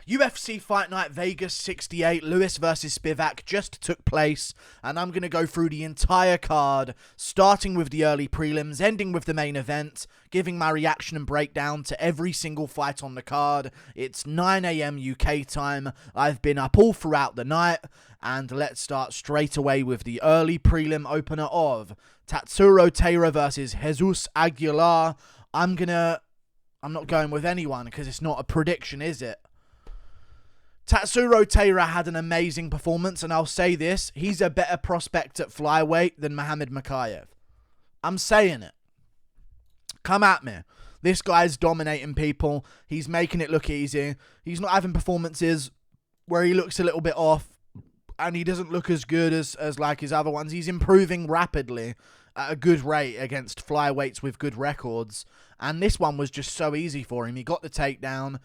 UFC Fight Night Vegas 68, Lewis versus Spivak just took place, and I'm going to go through the entire card, starting with the early prelims, ending with the main event, giving my reaction and breakdown to every single fight on the card. It's 9 AM UK time. I've been up all throughout the night, and let's start straight away with the early prelim opener of Tatsuro Taira versus Jesus Aguilar. I'm not going with anyone because it's not a prediction, is it? Tatsuro Taira had an amazing performance, and I'll say this, he's a better prospect at flyweight than Muhammad Mokaev. I'm saying it. Come at me. This guy's dominating people. He's making it look easy. He's not having performances where he looks a little bit off, and he doesn't look as good as like his other ones. He's improving rapidly at a good rate against flyweights with good records. And this one was just so easy for him. He got the takedown,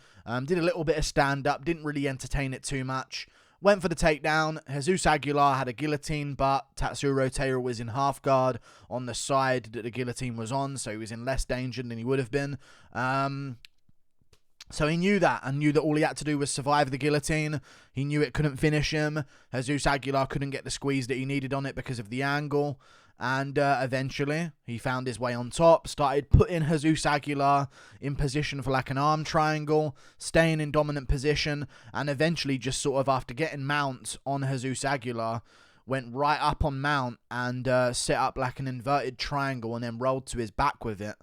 did a little bit of stand-up, didn't really entertain it too much. Went for the takedown. Jesus Aguilar had a guillotine, but Tatsuro Taira was in half guard on the side that the guillotine was on, so he was in less danger than he would have been. So he knew that, and knew that all he had to do was survive the guillotine. He knew it couldn't finish him. Jesus Aguilar couldn't get the squeeze that he needed on it because of the angle. And eventually, he found his way on top, started putting Jesus Aguilar in position for like an arm triangle, staying in dominant position, and eventually just sort of after getting mount on Jesus Aguilar, went right up on mount and set up like an inverted triangle and then rolled to his back with it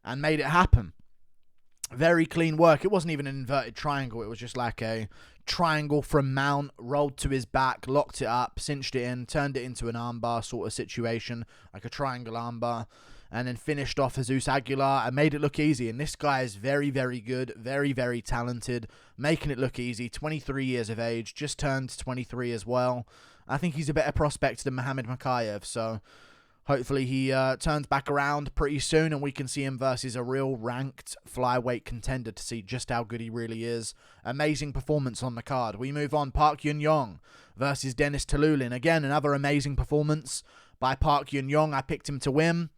and made it happen. Very clean work. It wasn't even an inverted triangle. It was just like a triangle from mount, rolled to his back, locked it up, cinched it in, turned it into an armbar sort of situation, like a triangle armbar, and then finished off Jesus Aguilar and made it look easy. And this guy is very, very good, very, very talented, making it look easy. 23 years of age, just turned 23 as well. I think he's a better prospect than Muhammad Mokaev, so hopefully he turns back around pretty soon and we can see him versus a real ranked flyweight contender to see just how good he really is. Amazing performance on the card. We move on. Park Hyun versus Denis Tiuliulin. Again, another amazing performance by Park Hyun. I picked him to win.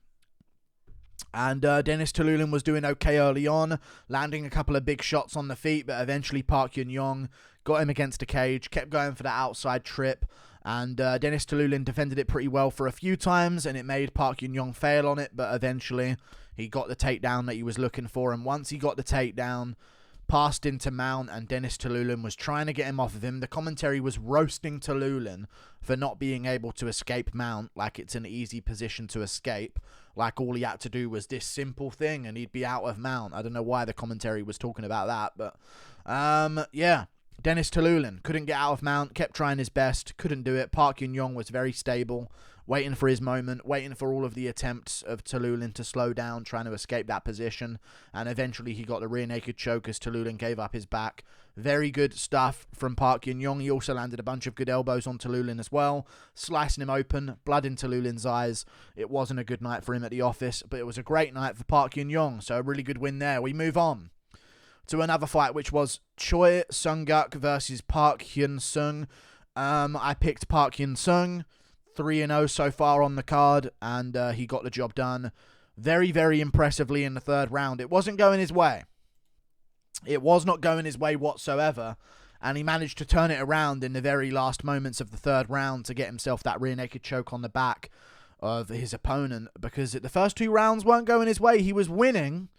And Denis Tiuliulin was doing okay early on, landing a couple of big shots on the feet, but eventually Park Hyun got him against a cage, kept going for that outside trip. And Denis Tiuliulin defended it pretty well for a few times, and it made Park Hyun fail on it, but eventually he got the takedown that he was looking for. And once he got the takedown, passed into mount, and Denis Tiuliulin was trying to get him off of him. The commentary was roasting Tiuliulin for not being able to escape mount, like it's an easy position to escape. Like all he had to do was this simple thing, and he'd be out of mount. I don't know why the commentary was talking about that, but yeah. Denis Tiuliulin couldn't get out of mount, kept trying his best, couldn't do it. Park Hyun was very stable, waiting for his moment, waiting for all of the attempts of Tiuliulin to slow down, trying to escape that position, and eventually he got the rear naked choke as Tiuliulin gave up his back. Very good stuff from Park Hyun. He also landed a bunch of good elbows on Tiuliulin as well, slicing him open, blood in Tiuliulin's eyes. It wasn't a good night for him at the office, but it was a great night for Park Hyun, so a really good win there. We move on to another fight, which was Choi Seung versus Park Hyun-sung. I picked Park Hyun-sung, 3-0 so far on the card, and he got the job done very, very impressively in the third round. It wasn't going his way. It was not going his way whatsoever, and he managed to turn it around in the very last moments of the third round to get himself that rear naked choke on the back of his opponent, because the first two rounds weren't going his way. He was winning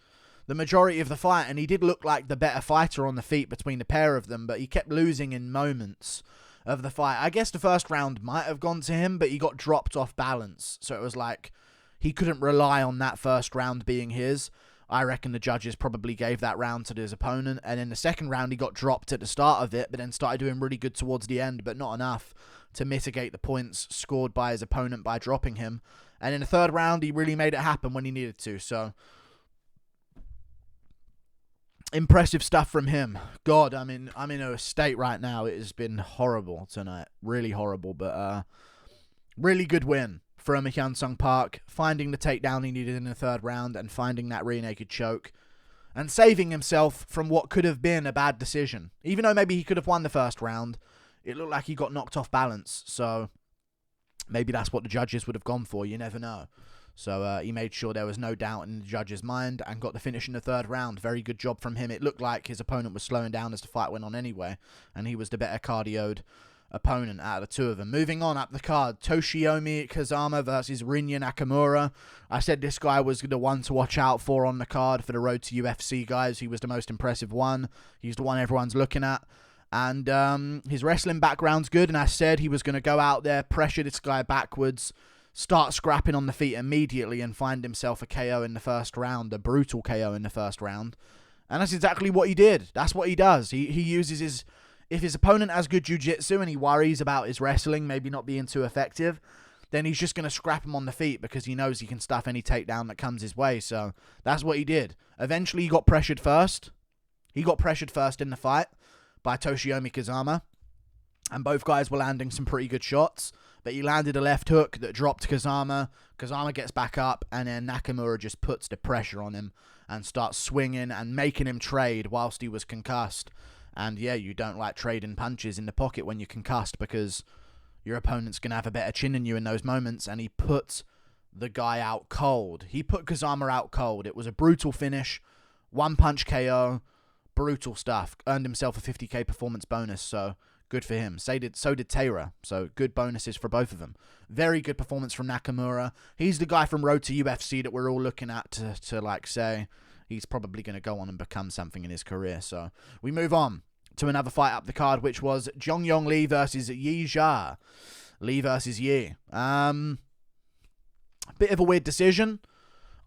the majority of the fight, and he did look like the better fighter on the feet between the pair of them, but he kept losing in moments of the fight. I guess the first round might have gone to him, but he got dropped off balance, so it was like he couldn't rely on that first round being his. I reckon the judges probably gave that round to his opponent, and in the second round he got dropped at the start of it, but then started doing really good towards the end, but not enough to mitigate the points scored by his opponent by dropping him. And in the third round he really made it happen when he needed to, so impressive stuff from him. God, I'm in a state right now. It has been horrible tonight. Really horrible, but really good win from Hyun-sung Park, finding the takedown he needed in the third round and finding that rear naked choke and saving himself from what could have been a bad decision. Even though maybe he could have won the first round, it looked like he got knocked off balance, so maybe that's what the judges would have gone for. You never know. So he made sure there was no doubt in the judge's mind and got the finish in the third round. Very good job from him. It looked like his opponent was slowing down as the fight went on anyway, and he was the better cardioed opponent out of the two of them. Moving on up the card, Toshiomi Kazama versus Rinya Nakamura. I said this guy was the one to watch out for on the card for the road to UFC guys. He was the most impressive one. He's the one everyone's looking at. And his wrestling background's good, and I said he was going to go out there, pressure this guy backwards, start scrapping on the feet immediately and find himself a KO in the first round, a brutal KO in the first round. And that's exactly what he did. That's what he does. He uses his... If his opponent has good jiu-jitsu and he worries about his wrestling maybe not being too effective, then he's just going to scrap him on the feet because he knows he can stuff any takedown that comes his way. So that's what he did. Eventually he got pressured first. He got pressured first in the fight by Toshiomi Kazama. And both guys were landing some pretty good shots. But he landed a left hook that dropped Kazama. Kazama gets back up, and then Nakamura just puts the pressure on him and starts swinging and making him trade whilst he was concussed. And yeah, you don't like trading punches in the pocket when you're concussed because your opponent's going to have a better chin than you in those moments. And he put the guy out cold. He put Kazama out cold. It was a brutal finish. One punch KO. Brutal stuff. Earned himself a 50k performance bonus. So good for him. So did Taira. So good bonuses for both of them. Very good performance from Nakamura. He's the guy from Road to UFC that we're all looking at to like say he's probably going to go on and become something in his career. So we move on to another fight up the card, which was Jeong Yeong Lee versus Zha Yi. Lee versus Yi. Bit of a weird decision.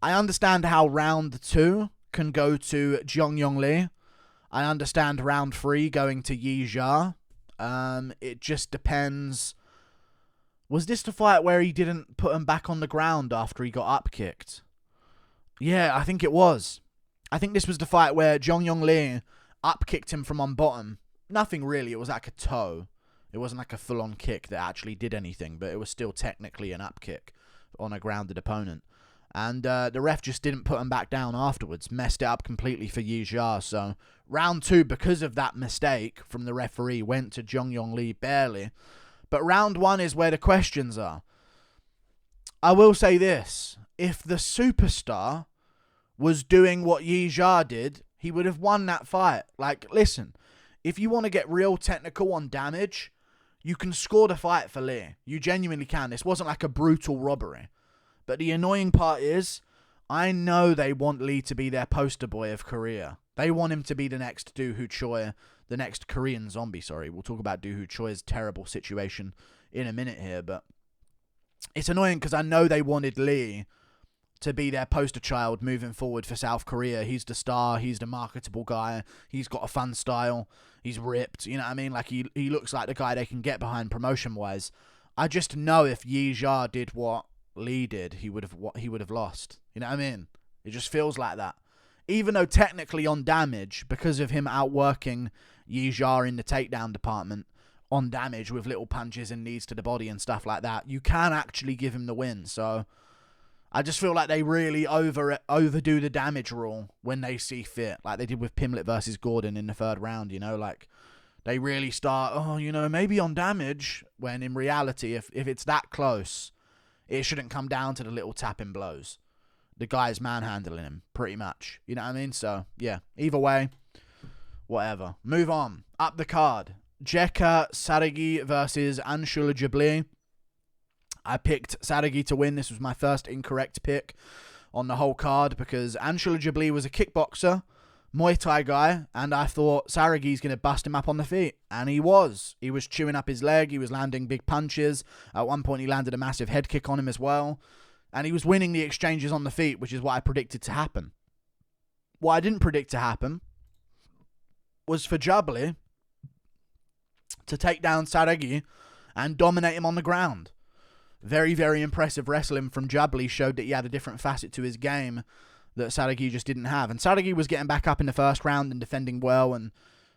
I understand how round 2 can go to Jeong Yeong Lee. I understand round 3 going to Zha Yi. It just depends. Was this the fight where he didn't put him back on the ground after he got up kicked? Yeah, I think it was. I think this was the fight where Jeong Yeong Lee up kicked him from on bottom. Nothing really. It was like a toe. It wasn't like a full-on kick that actually did anything, but it was still technically an up kick on a grounded opponent. And the ref just didn't put him back down afterwards. Messed it up completely for Zha Yi. So round 2, because of that mistake from the referee, went to Jeong Yeong Lee barely. But round 1 is where the questions are. I will say this. If the superstar was doing what Zha Yi did, he would have won that fight. Like, listen, if you want to get real technical on damage, you can score the fight for Lee. You genuinely can. This wasn't like a brutal robbery. But the annoying part is, I know they want Lee to be their poster boy of Korea. They want him to be the next Choi, the next Korean zombie, sorry. We'll talk about Choi's terrible situation in a minute here, but it's annoying because I know they wanted Lee to be their poster child moving forward for South Korea. He's the star. He's the marketable guy. He's got a fun style. He's ripped. You know what I mean? Like, he looks like the guy they can get behind promotion-wise. I just know if Zha did what Lee did, he would have lost. You know what I mean? It just feels like that. Even though technically on damage, because of him outworking Zha in the takedown department, on damage with little punches and knees to the body and stuff like that, you can actually give him the win. So I just feel like they really overdo the damage rule when they see fit, like they did with Pimlet versus Gordon in the third round, you know, like they really start, maybe on damage, when in reality, if it's that close, it shouldn't come down to the little tapping blows. The guy's manhandling him, pretty much, you know what I mean? So, yeah, either way, whatever. Move on. Up the card. Jeka Saragih versus Anshul Jubli. I picked Saragih to win. This was my first incorrect pick on the whole card because Anshul Jubli was a kickboxer, Muay Thai guy, and I thought Saragih's going to bust him up on the feet. And he was. He was chewing up his leg. He was landing big punches. At one point, he landed a massive head kick on him as well. And he was winning the exchanges on the feet, which is what I predicted to happen. What I didn't predict to happen was for Jubli to take down Saragih and dominate him on the ground. Very, very impressive wrestling from Jubli showed that he had a different facet to his game that Saragih just didn't have. And Saragih was getting back up in the first round and defending well,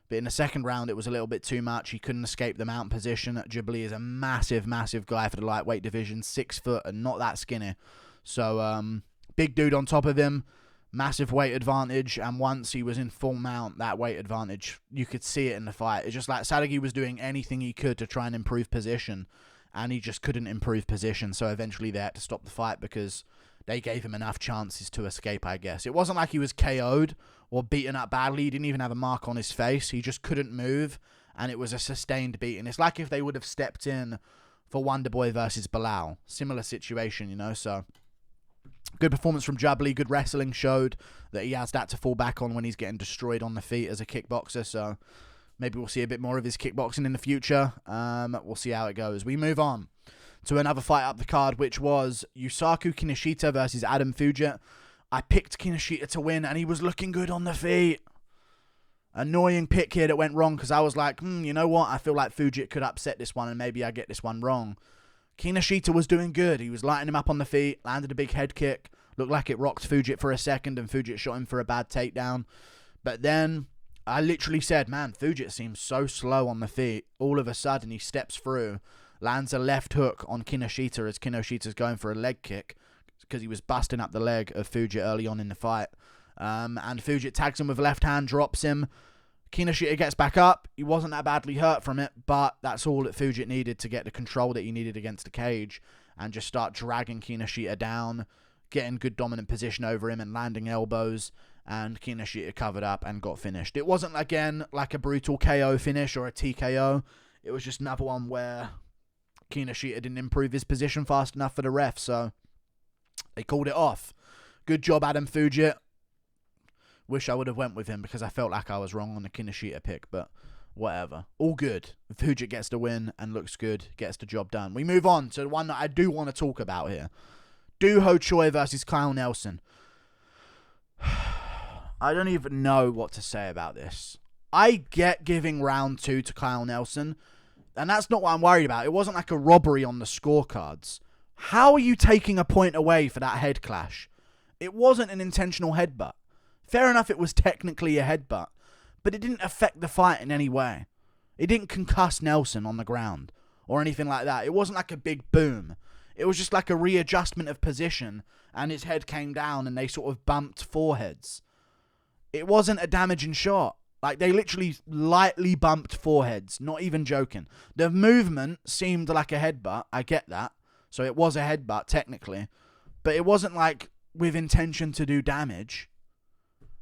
but in the second round it was a little bit too much. He couldn't escape the mount position. Jubli is a massive, massive guy for the lightweight division, 6 foot and not that skinny. So, big dude on top of him, massive weight advantage, and once he was in full mount, that weight advantage, you could see it in the fight. It's just like Saragih was doing anything he could to try and improve position, and he just couldn't improve position, so eventually they had to stop the fight because they gave him enough chances to escape, I guess. It wasn't like he was KO'd or beaten up badly. He didn't even have a mark on his face. He just couldn't move, and it was a sustained beating. It's like if they would have stepped in for Wonderboy versus Bilal. Similar situation, you know, so... Good performance from Jubli. Good wrestling, showed that he has that to fall back on when he's getting destroyed on the feet as a kickboxer, so maybe we'll see a bit more of his kickboxing in the future. We'll see how it goes. We move on to another fight up the card, which was Yusaku Kinoshita versus Adam Fugitt. I picked Kinoshita to win, and he was looking good on the feet. Annoying pick here that went wrong, because I was like, you know what? I feel like Fugitt could upset this one, and maybe I get this one wrong. Kinoshita was doing good. He was lighting him up on the feet, landed a big head kick. Looked like it rocked Fugitt for a second, and Fugitt shot him for a bad takedown. But then I literally said, man, Fugitt seems so slow on the feet. All of a sudden, he steps through, lands a left hook on Kinoshita as Kinoshita's going for a leg kick because he was busting up the leg of Fugitt early on in the fight. And Fugitt tags him with left hand, drops him. Kinoshita gets back up. He wasn't that badly hurt from it, but that's all that Fugitt needed to get the control that he needed against the cage and just start dragging Kinoshita down, getting good dominant position over him and landing elbows, and Kinoshita covered up and got finished. It wasn't, again, like a brutal KO finish or a TKO. It was just another one where Kinoshita didn't improve his position fast enough for the ref, so they called it off. Good job, Adam Fugitt. Wish I would have went with him because I felt like I was wrong on the Kinoshita pick, but whatever. All good. Fugitt gets the win and looks good, gets the job done. We move on to the one that I do want to talk about here. Choi versus Kyle Nelson. I don't even know what to say about this. I get giving round 2 to Kyle Nelson, and that's not what I'm worried about. It wasn't like a robbery on the scorecards. How are you taking a point away for that head clash? It wasn't an intentional headbutt. Fair enough, it was technically a headbutt, but it didn't affect the fight in any way. It didn't concuss Nelson on the ground or anything like that. It wasn't like a big boom. It was just like a readjustment of position, and his head came down and they sort of bumped foreheads. It wasn't a damaging shot. Like, they literally lightly bumped foreheads, not even joking. The movement seemed like a headbutt. I get that. So it was a headbutt, technically. But it wasn't like with intention to do damage.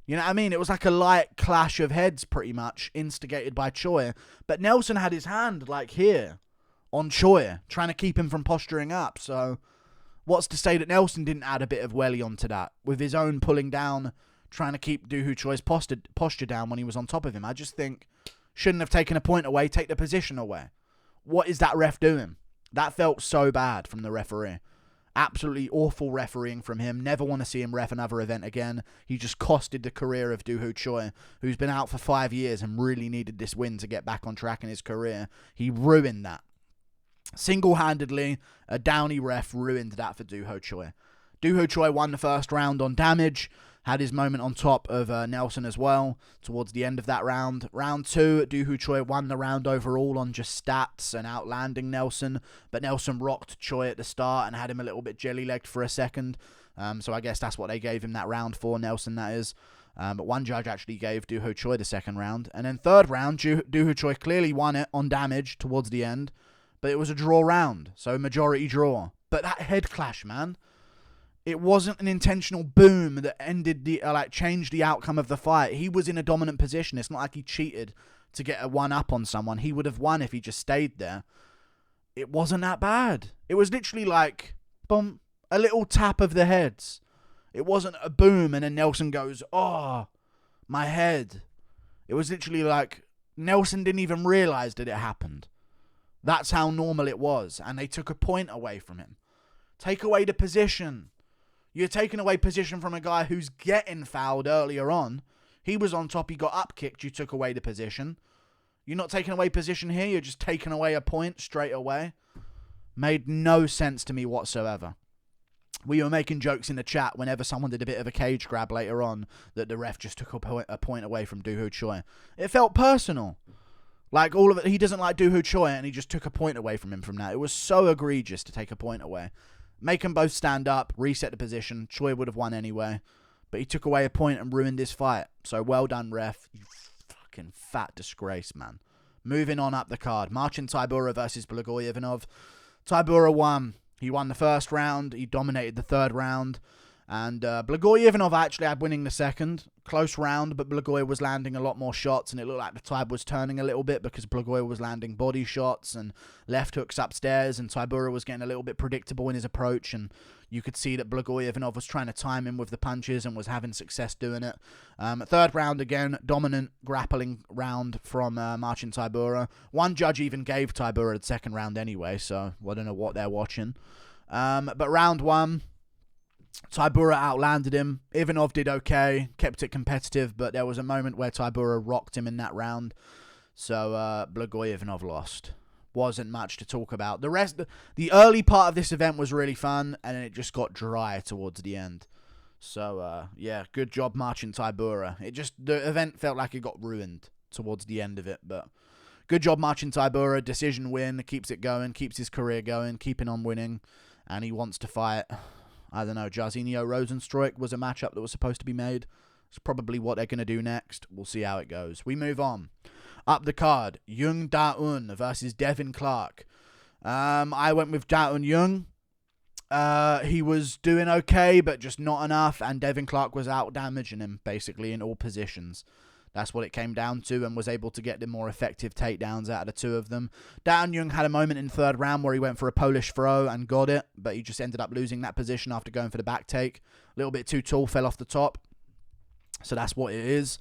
You know what I mean? It was like a light clash of heads, pretty much, instigated by Choi. But Nelson had his hand, like, here on Choi, trying to keep him from posturing up. So what's to say that Nelson didn't add a bit of welly onto that, with his own pulling down, trying to keep Choi's posture down when he was on top of him? I just think, shouldn't have taken a point away, take the position away. What is that ref doing? That felt so bad from the referee. Absolutely awful refereeing from him. Never want to see him ref another event again. He just costed the career of Choi, who's been out for 5 years and really needed this win to get back on track in his career. He ruined that. Single-handedly, a Downey ref ruined that for Choi. Choi won the first round on damage, had his moment on top of Nelson as well towards the end of that round. Round 2, Choi won the round overall on just stats and outlanding Nelson, but Nelson rocked Choi at the start and had him a little bit jelly-legged for a second. So I guess that's what they gave him that round for, Nelson, that is. But one judge actually gave Choi the second round. And then third round, Choi clearly won it on damage towards the end, but it was a draw round, so majority draw. But that head clash, man. It wasn't an intentional boom that ended changed the outcome of the fight. He was in a dominant position. It's not like he cheated to get a one-up on someone. He would have won if he just stayed there. It wasn't that bad. It was literally like, boom, a little tap of the heads. It wasn't a boom and then Nelson goes, oh, my head. It was literally like Nelson didn't even realize that it happened. That's how normal it was. And they took a point away from him. Take away the position. You're taking away position from a guy who's getting fouled earlier on. He was on top, he got up kicked, you took away the position. You're not taking away position here, you're just taking away a point straight away. Made no sense to me whatsoever. We were making jokes in the chat whenever someone did a bit of a cage grab later on that the ref just took a point away from Choi. It felt personal. Like, all of it, he doesn't like Choi and he just took a point away from him from that. It was so egregious to take a point away. Make them both stand up, reset the position. Choi would have won anyway. But he took away a point and ruined his fight. So well done, ref. You fucking fat disgrace, man. Moving on up the card. Marcin Tybura versus Blagoi Ivanov. Tybura won. He won the first round. He dominated the third round. And Blagoi Ivanov actually had winning the second. Close round, but Blagoi was landing a lot more shots, and it looked like the tide was turning a little bit because Blagoi was landing body shots and left hooks upstairs, and Tybura was getting a little bit predictable in his approach, and you could see that Blagoi Ivanov was trying to time him with the punches and was having success doing it. Third round again, dominant grappling round from Marcin Tybura. One judge even gave Tybura the second round anyway, so I don't know what they're watching. But round one, Tybura outlanded him. Ivanov did okay, kept it competitive, but there was a moment where Tybura rocked him in that round. So Blagoi Ivanov lost. Wasn't much to talk about. The early part of this event was really fun, and then it just got dry towards the end. So yeah, good job Marcin Tybura. The event felt like it got ruined towards the end of it, but good job Marcin Tybura. Decision win, keeps it going, keeps his career going, keeping on winning, and he wants to fight. I don't know, Jairzinho Rosenstruik was a matchup that was supposed to be made. It's probably what they're going to do next. We'll see how it goes. We move on. Up the card, Jung Da-un versus Devin Clark. I went with Da-un Jung. He was doing okay, but just not enough, and Devin Clark was out-damaging him, basically, in all positions. That's what it came down to, and was able to get the more effective takedowns out of the two of them. Da-un Jung had a moment in the third round where he went for a Polish throw and got it, but he just ended up losing that position after going for the back take. A little bit too tall, fell off the top. So that's what it is.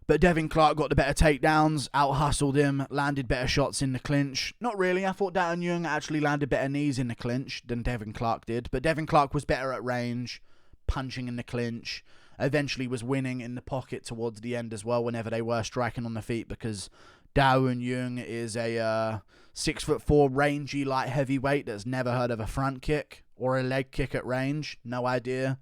But Devin Clark got the better takedowns, out-hustled him, landed better shots in the clinch. Not really. I thought Da-un Jung actually landed better knees in the clinch than Devin Clark did. But Devin Clark was better at range, punching in the clinch. Eventually was winning in the pocket towards the end as well whenever they were striking on the feet, because Da-un Jung is a 6'4" rangy light heavyweight that's never heard of a front kick or a leg kick at range. No idea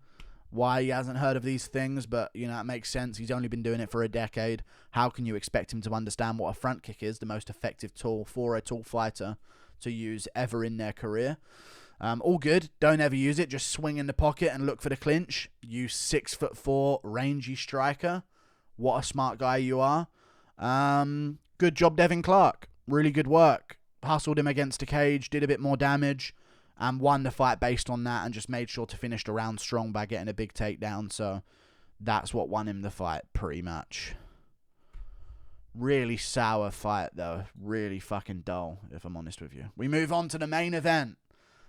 why he hasn't heard of these things, but you know, it makes sense. He's only been doing it for a decade. How can you expect him to understand what a front kick is, the most effective tool for a tall fighter to use ever in their career? All good. Don't ever use it. Just swing in the pocket and look for the clinch. You 6'4" rangy striker. What a smart guy you are. Good job, Devin Clark. Really good work. Hustled him against the cage, did a bit more damage, and won the fight based on that, and just made sure to finish the round strong by getting a big takedown. So that's what won him the fight, pretty much. Really sour fight, though. Really fucking dull, if I'm honest with you. We move on to the main event.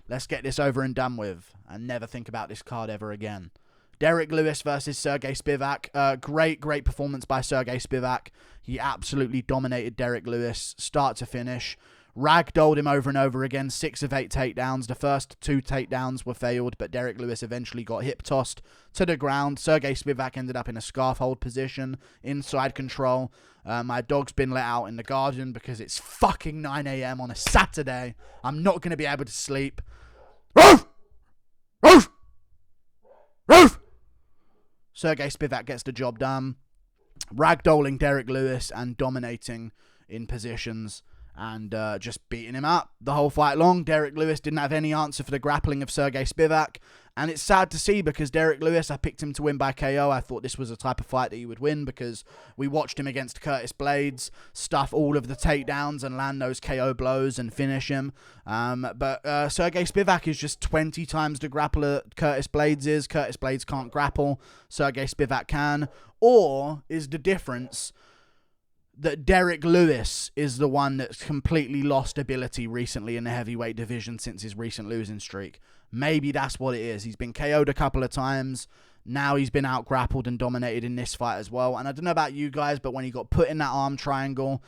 Let's get this over and done with and never think about this card ever again. Derrick Lewis versus Sergei Spivak. Great performance by Sergei Spivak. He absolutely dominated Derrick Lewis, start to finish. Ragdolled him over and over again. 6 of 8 takedowns. The first 2 takedowns were failed, but Derrick Lewis eventually got hip-tossed to the ground. Sergei Spivak ended up in a scarf hold position, inside control. My dog's been let out in the garden because it's fucking 9 a.m. on a Saturday. I'm not going to be able to sleep. Roof! Roof! Roof! Sergei Spivak gets the job done, ragdolling Derrick Lewis and dominating in positions and just beating him up the whole fight long. Derrick Lewis didn't have any answer for the grappling of Sergei Spivak, and it's sad to see because Derrick Lewis, I picked him to win by KO. I thought this was a type of fight that he would win because we watched him against Curtis Blades stuff all of the takedowns and land those KO blows and finish him. But Sergei Spivak is just 20 times the grappler Curtis Blades is. Curtis Blades can't grapple. Sergei Spivak can. Or is the difference that Derrick Lewis is the one that's completely lost ability recently in the heavyweight division since his recent losing streak? Maybe that's what it is. He's been KO'd a couple of times. Now he's been out-grappled and dominated in this fight as well. And I don't know about you guys, but when he got put in that arm triangle,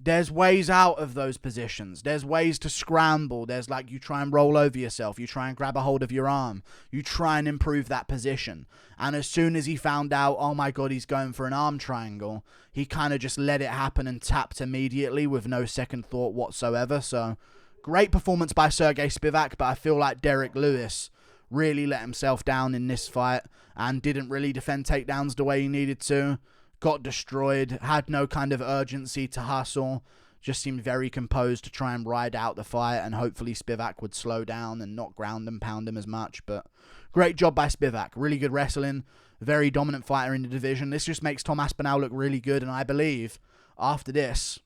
there's ways out of those positions. There's ways to scramble. There's like you try and roll over yourself. You try and grab a hold of your arm. You try and improve that position. And as soon as he found out, oh my God, he's going for an arm triangle, he kind of just let it happen and tapped immediately with no second thought whatsoever. So great performance by Sergei Spivak, but I feel like Derrick Lewis really let himself down in this fight and didn't really defend takedowns the way he needed to. Got destroyed, had no kind of urgency to hustle, just seemed very composed to try and ride out the fight, and hopefully Spivak would slow down and not ground and pound him as much. But great job by Spivak. Really good wrestling, very dominant fighter in the division. This just makes Tom Aspinall look really good, and I believe after this,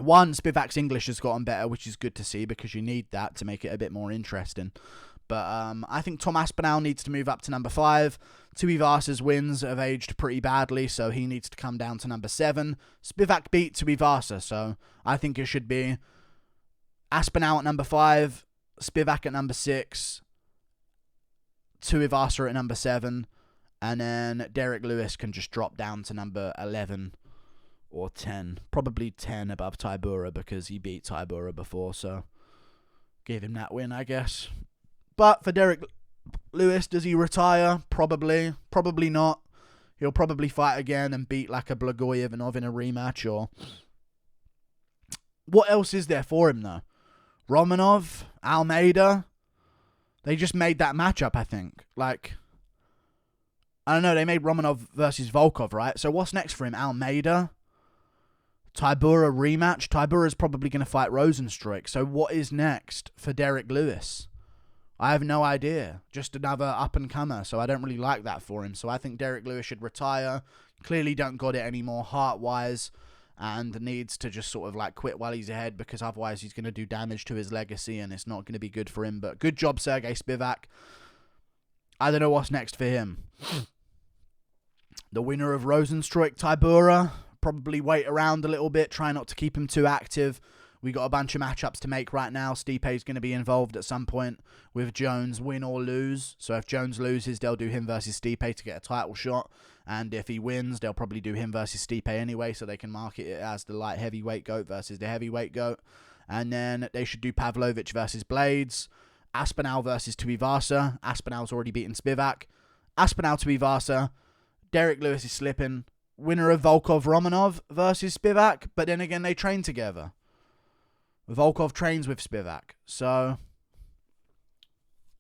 One, Spivak's English has gotten better, which is good to see because you need that to make it a bit more interesting. But I think Tom Aspinall needs to move up to number 5. Tuivasa's wins have aged pretty badly, so he needs to come down to number 7. Spivak beat Tuivasa, so I think it should be Aspinall at number 5, Spivak at number 6, Tuivasa at number 7, and then Derrick Lewis can just drop down to number 11 or 10. Probably 10 above Tybura because he beat Tybura before, so give him that win, I guess. But for Derrick Lewis, does he retire? Probably. Probably not. He'll probably fight again and beat like a Blagoi Ivanov in a rematch. Or what else is there for him, though? Romanov? Almeida? They just made that matchup, I think. Like, I don't know. They made Romanov versus Volkov, right? So what's next for him? Almeida? Tybura rematch? Tybura's probably going to fight Rosenstruik. So what is next for Derrick Lewis? I have no idea. Just another up-and-comer, so I don't really like that for him. So I think Derrick Lewis should retire. Clearly don't got it anymore heart-wise, and needs to just sort of like quit while he's ahead, because otherwise he's going to do damage to his legacy, and it's not going to be good for him. But good job, Sergei Spivak. I don't know what's next for him. The winner of Rosenstruik, Tybura, probably wait around a little bit, try not to keep him too active. We got a bunch of matchups to make right now. Stipe's going to be involved at some point with Jones, win or lose. So if Jones loses, they'll do him versus Stipe to get a title shot. And if he wins, they'll probably do him versus Stipe anyway, so they can market it as the light heavyweight GOAT versus the heavyweight GOAT. And then they should do Pavlovich versus Blades. Aspinall versus Tuivasa. Aspinall's already beaten Spivak. Aspinall Tuivasa. Derrick Lewis is slipping. Winner of Volkov Romanov versus Spivak. But then again, they train together. Volkov trains with Spivak, so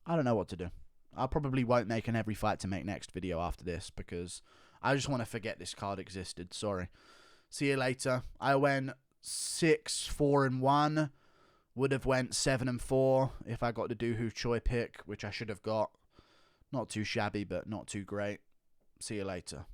I don't know what to do. I probably won't make an every fight to make next video after this because I just want to forget this card existed. Sorry. See you later. I went 6-4-1. Would have went 7-4 if I got to do who Choi pick, which I should have got. Not too shabby, but not too great. See you later.